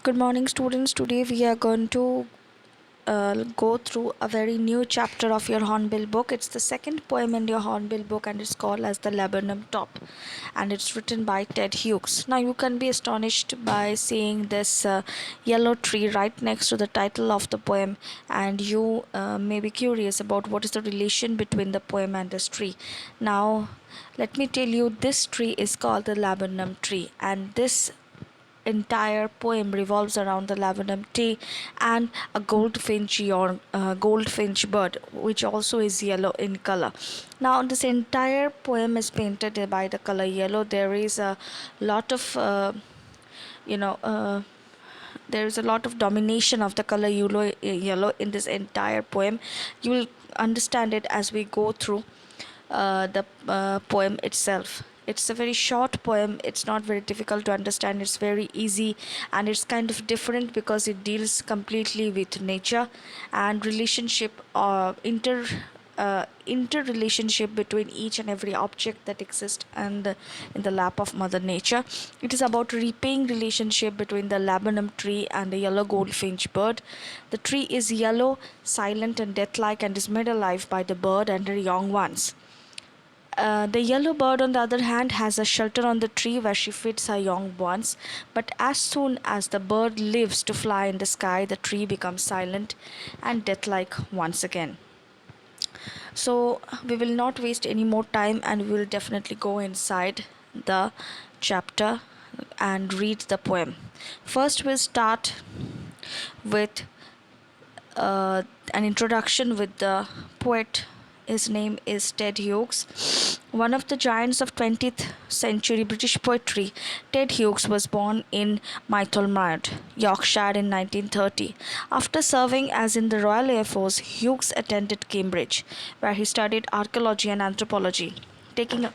Good morning, students. Today we are going to go through a very new chapter of your Hornbill book. It's the second poem in your Hornbill book, and it's called as the Laburnum Top, and it's written by Ted Hughes. Now you can be astonished by seeing this yellow tree right next to the title of the poem, and you may be curious about what is the relation between the poem and this tree. Now, let me tell you, this tree is called the laburnum tree, and this entire poem revolves around the laburnum tree and a goldfinch or goldfinch bird, which also is yellow in color. Now this entire poem is painted by the color yellow. There is a lot of you know there is a lot of domination of the color yellow in this entire poem. You will understand it as we go through the poem itself. It's a very short poem. It's not very difficult to understand. It's very easy, and it's kind of different because it deals completely with nature and relationship, interrelationship between each and every object that exists and in the lap of Mother Nature. It is about repaying relationship between the laburnum tree and the yellow goldfinch bird. The tree is yellow, silent and death-like, and is made alive by the bird and her young ones. The yellow bird, on the other hand, has a shelter on the tree where she feeds her young ones. But as soon as the bird lives to fly in the sky, the tree becomes silent and death-like once again. So we will not waste any more time, and we will definitely go inside the chapter and read the poem. First, we'll start with an introduction with the poet. His name is Ted Hughes, one of the giants of 20th century British poetry. Ted Hughes was born in Mytholmroyd, Yorkshire in 1930. After serving as in the Royal Air Force, Hughes attended Cambridge, where he studied archaeology and anthropology, taking a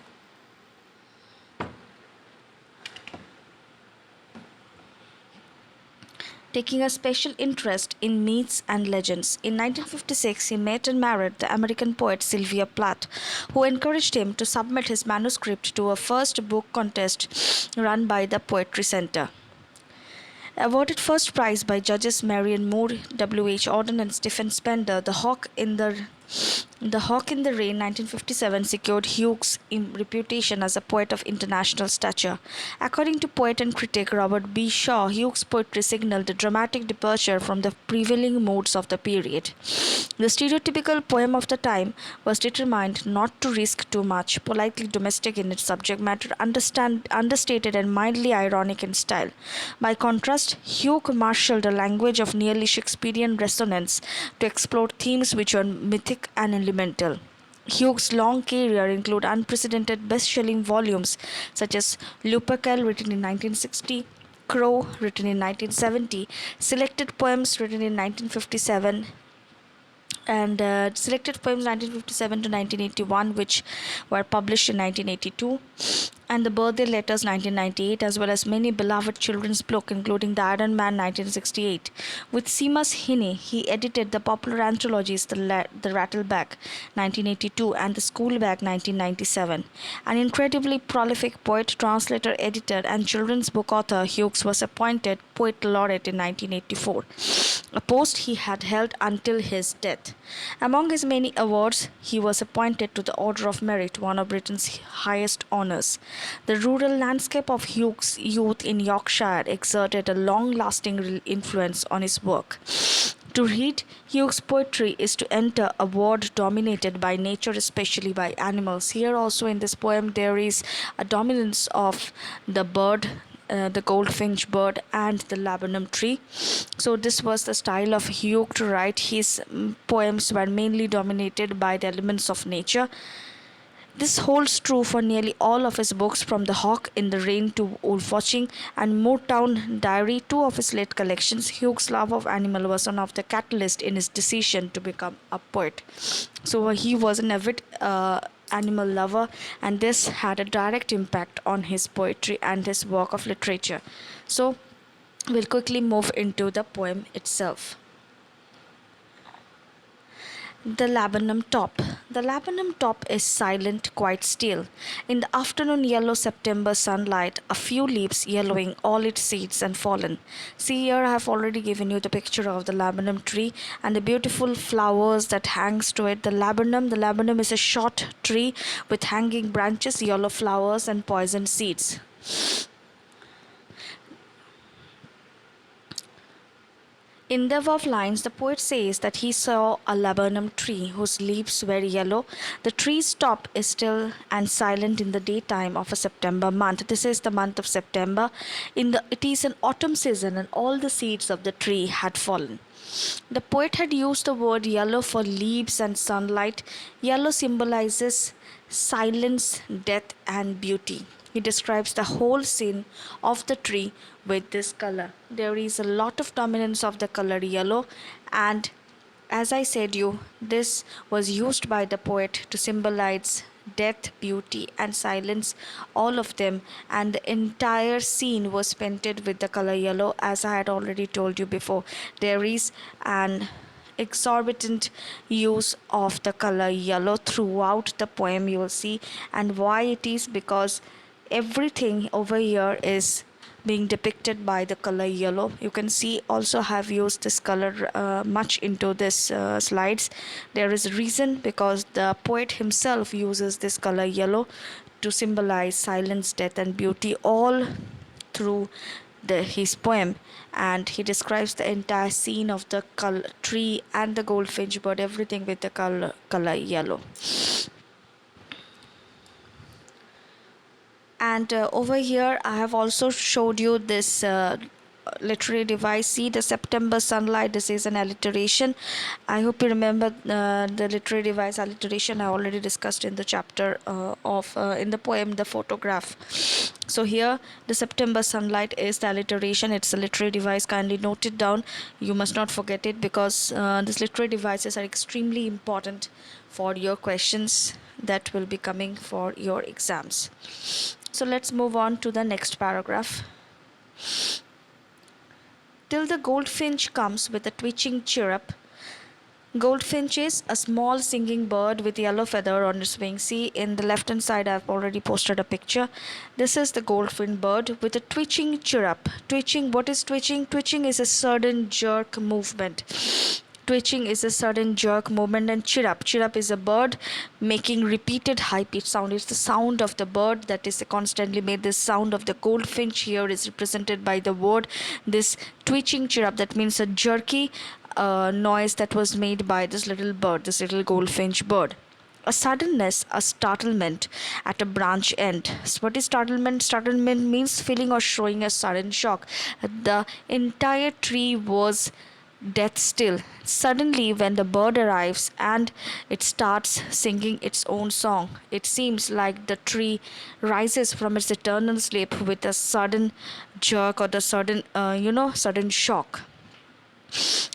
taking a special interest in myths and legends. In 1956, he met and married the American poet Sylvia Plath, who encouraged him to submit his manuscript to a first book contest run by the Poetry Center. Awarded first prize by judges Marion Moore, W. H. Auden, and Stephen Spender, The Hawk in the Rain 1957 secured Hughes' reputation as a poet of international stature. According to poet and critic Robert B. Shaw, Hughes' poetry signaled a dramatic departure from the prevailing moods of the period. The stereotypical poem of the time was determined not to risk too much, politely domestic in its subject matter, understated and mildly ironic in style. By contrast, Hughes marshaled a language of nearly Shakespearean resonance to explore themes which were mythic and elemental. Hughes' long career included unprecedented best-selling volumes such as Lupercal, written in 1960, Crow, written in 1970, Selected Poems, written in 1957, and Selected Poems 1957 to 1981, which were published in 1982, and The Birthday Letters 1998, as well as many beloved children's books, including The Iron Man 1968. With Seamus Heaney, he edited the popular anthologies The Rattleback 1982 and The Schoolbag 1997. An incredibly prolific poet, translator, editor, and children's book author, Hughes was appointed Poet Laureate in 1984, a post he had held until his death. Among his many awards, he was appointed to the Order of Merit, one of Britain's highest honours. The rural landscape of Hughes' youth in Yorkshire exerted a long-lasting influence on his work. To read Hughes' poetry is to enter a world dominated by nature, especially by animals. Here also in this poem there is a dominance of the bird, the goldfinch bird, and the laburnum tree. So this was the style of Hughes to write. His poems were mainly dominated by the elements of nature. This holds true for nearly all of his books, from The Hawk in the Rain to Wolf Watching and Moortown Diary, two of his late collections. Hughes' love of animal was one of the catalysts in his decision to become a poet. So he was an avid animal lover, and this had a direct impact on his poetry and his work of literature. So we'll quickly move into the poem itself. The laburnum top. The laburnum top is silent, quite still. In the afternoon yellow September sunlight, a few leaves yellowing, all its seeds and fallen. See here, I have already given you the picture of the laburnum tree and the beautiful flowers that hangs to it. The laburnum is a short tree with hanging branches, yellow flowers and poison seeds. In the above lines, the poet says that he saw a laburnum tree whose leaves were yellow. The tree's top is still and silent in the daytime of a September month. This is the month of September. It is an autumn season, and all the seeds of the tree had fallen. The poet had used the word yellow for leaves and sunlight. Yellow symbolizes silence, death, and beauty. He describes the whole scene of the tree with this color. There is a lot of dominance of the color yellow, and as I said you, this was used by the poet to symbolize death, beauty, and silence, all of them, and the entire scene was painted with the color yellow. As I had already told you before, there is an exorbitant use of the color yellow throughout the poem, you will see. And why it is? Because everything over here is being depicted by the color yellow. You can see also have used this color much into this slides. There is a reason, because the poet himself uses this color yellow to symbolize silence, death, and beauty all through his poem. And he describes the entire scene of the tree and the goldfinch bird, everything with the color yellow. And over here I have also showed you this literary device. See the September sunlight, this is an alliteration. I hope you remember the literary device alliteration I already discussed in the chapter of in the poem The Photograph. So here the September sunlight is the alliteration. It's a literary device, kindly note it down, you must not forget it, because these literary devices are extremely important for your questions that will be coming for your exams. So let's move on to the next paragraph. Till the goldfinch comes with a twitching chirrup. Goldfinch is a small singing bird with yellow feather on its wing. See in the left hand side, I've already posted a picture. This is the goldfinch bird with a twitching chirrup. Twitching, what is twitching? Twitching is a sudden jerk movement. Twitching is a sudden jerk movement. And chirrup is a bird making repeated high pitched sound. It's the sound of the bird that is constantly made. This sound of the goldfinch here is represented by the word, this twitching chirrup. That means a jerky noise that was made by this little bird, this little goldfinch bird. A suddenness, a startlement at a branch end. So what is startlement? Startlement means feeling or showing a sudden shock. The entire tree was death still. Suddenly, when the bird arrives and it starts singing its own song, it seems like the tree rises from its eternal sleep with a sudden jerk, or the sudden shock.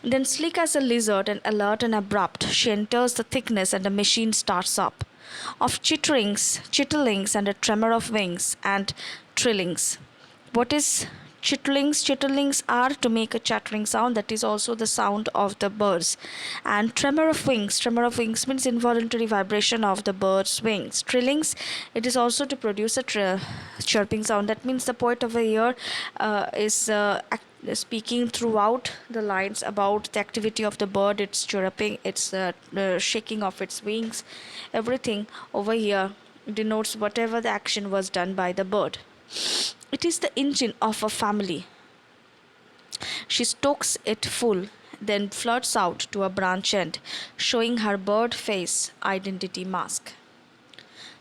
Then, sleek as a lizard and alert and abrupt, she enters the thickness and the machine starts up. Of chitterlings, and a tremor of wings and trillings. What is chitterlings? Chitterlings are to make a chattering sound. That is also the sound of the birds. And tremor of wings means involuntary vibration of the bird's wings. Trillings, it is also to produce a chirping sound. That means the poet over here is speaking throughout the lines about the activity of the bird, its chirping, its shaking of its wings. Everything over here denotes whatever the action was done by the bird. It is the engine of a family. She stokes it full, then flirts out to a branch end, showing her bird face identity mask.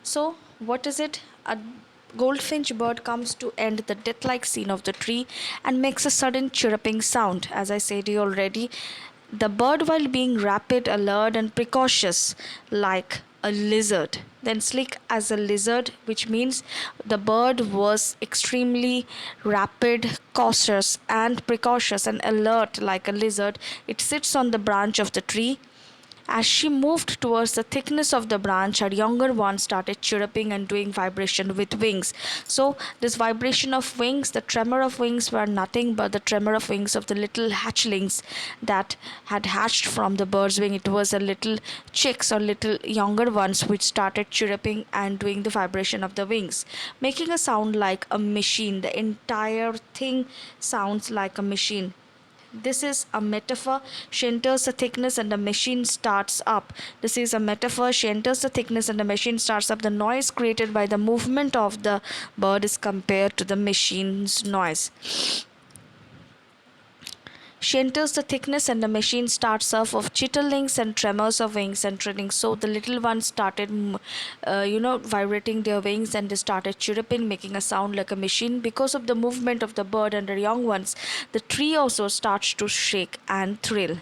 So, what is it? A goldfinch bird comes to end the death-like scene of the tree and makes a sudden chirruping sound. As I said you already, the bird, while being rapid, alert, and precautious like a lizard, then sleek as a lizard, which means the bird was extremely rapid, cautious, and precautious and alert like a lizard. It sits on the branch of the tree As she moved towards the thickness of the branch, her younger one started chirruping and doing vibration with wings. So, this vibration of wings, the tremor of wings, were nothing but the tremor of wings of the little hatchlings that had hatched from the bird's wing. It was a little chicks or little younger ones which started chirruping and doing the vibration of the wings, making a sound like a machine. The entire thing sounds like a machine. This is a metaphor. She enters the thickness and the machine starts up. This is a metaphor. She enters the thickness and the machine starts up. The noise created by the movement of the bird is compared to the machine's noise. She enters the thickness and the machine starts off of chitterlings and tremors of wings and trilling. So the little ones started, vibrating their wings and they started chirruping, making a sound like a machine. Because of the movement of the bird and the young ones, the tree also starts to shake and thrill.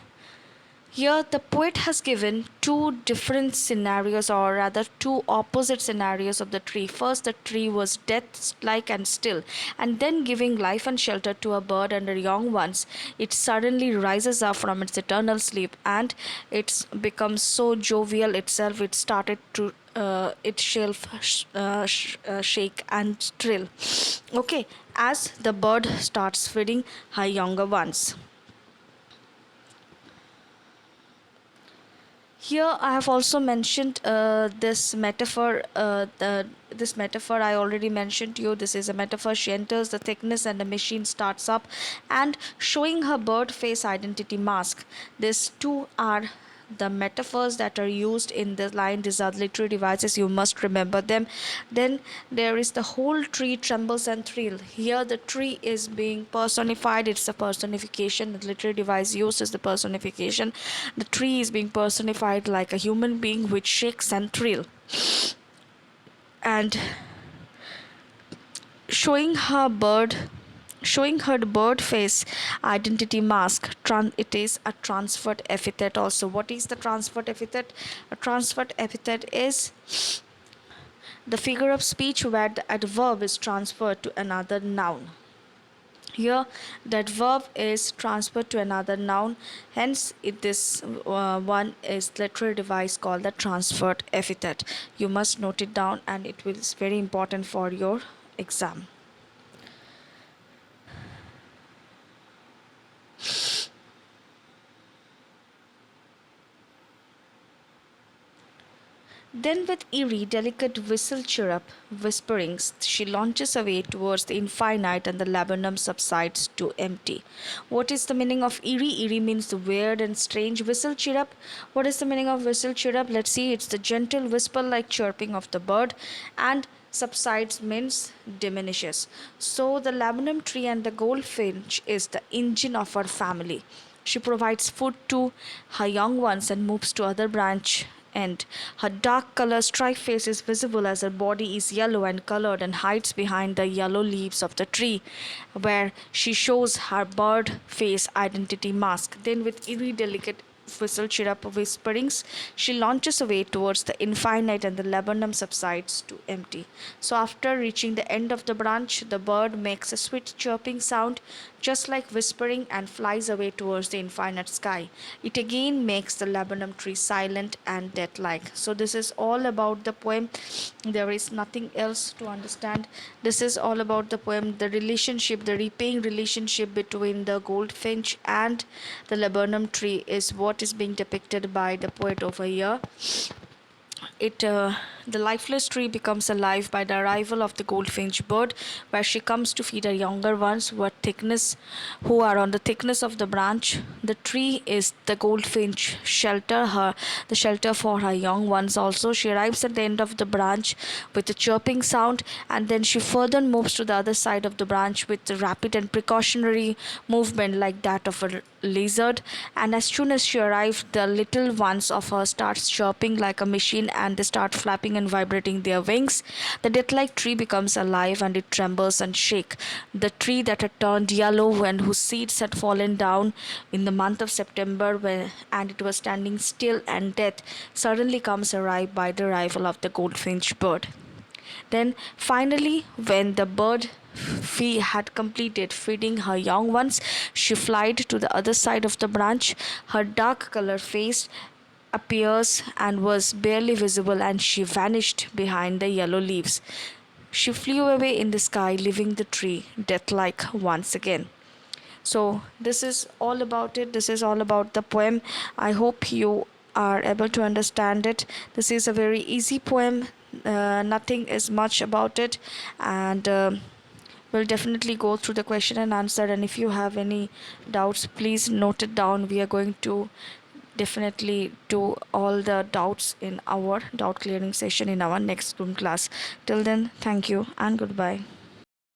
Here, the poet has given two different scenarios, or rather, two opposite scenarios of the tree. First, the tree was death like and still, and then giving life and shelter to a bird and her young ones. It suddenly rises up from its eternal sleep and it becomes so jovial itself. It started to shake and thrill. Okay, as the bird starts feeding her younger ones. Here I have also mentioned this metaphor. This metaphor I already mentioned to you. This is a metaphor. She enters the thickness and the machine starts up, and showing her bird face identity mask. These two are the metaphors that are used in the line, these are literary devices, you must remember them. Then there is the whole tree trembles and thrill. Here the tree is being personified, it's a personification. The literary device used is the personification. The tree is being personified like a human being which shakes and thrill, and showing her bird face identity mask. It is a transferred epithet also. What is the transferred epithet? A transferred epithet is the figure of speech where the adverb is transferred to another noun. Here the adverb is transferred to another noun, hence this one is literary device called the transferred epithet. You must note it down and it is very important for your exam. Then, with eerie, delicate whistle chirrup whisperings, she launches away towards the infinite and the laburnum subsides to empty. What is the meaning of eerie? Eerie means the weird and strange. Whistle chirrup. What is the meaning of whistle chirrup? Let's see. It's the gentle whisper like chirping of the bird, and subsides means diminishes. So, the laburnum tree and the goldfinch is the engine of her family. She provides food to her young ones and moves to other branch end. Her dark color striped face is visible as her body is yellow and colored and hides behind the yellow leaves of the tree, where she shows her bird face identity mask. Then, with eerie, delicate whistle chirrup whisperings, she launches away towards the infinite and the laburnum subsides to empty. So, after reaching the end of the branch, the bird makes a sweet chirping sound just like whispering and flies away towards the infinite sky. It again makes the laburnum tree silent and death-like. So this is all about the poem. There is nothing else to understand. This is all about the poem. The relationship, the repaying relationship between the goldfinch and the laburnum tree is what is being depicted by the poet over here. The lifeless tree becomes alive by the arrival of the goldfinch bird, where she comes to feed her younger ones who are on the thickness of the branch. The tree is the goldfinch the shelter for her young ones. Also, she arrives at the end of the branch with a chirping sound, and then she further moves to the other side of the branch with a rapid and precautionary movement like that of a lizard. And as soon as she arrives, the little ones of her starts chirping like a machine, and they start flapping and vibrating their wings. The death-like tree becomes alive and it trembles and shakes. The tree that had turned yellow and whose seeds had fallen down in the month of September and it was standing still and death suddenly comes alive by the arrival of the goldfinch bird. Then finally, when the bird had completed feeding her young ones, she flied to the other side of the branch. Her dark color face appears and was barely visible, and she vanished behind the yellow leaves. She flew away in the sky, leaving the tree death-like once again. So this is all about it. This is all about the poem. I hope you are able to understand it. This is a very easy poem. Nothing is much about it, and we'll definitely go through the question and answer. And if you have any doubts, please note it down. We are going to definitely do all the doubts in our doubt clearing session in our next Zoom class. Till then, thank you and goodbye.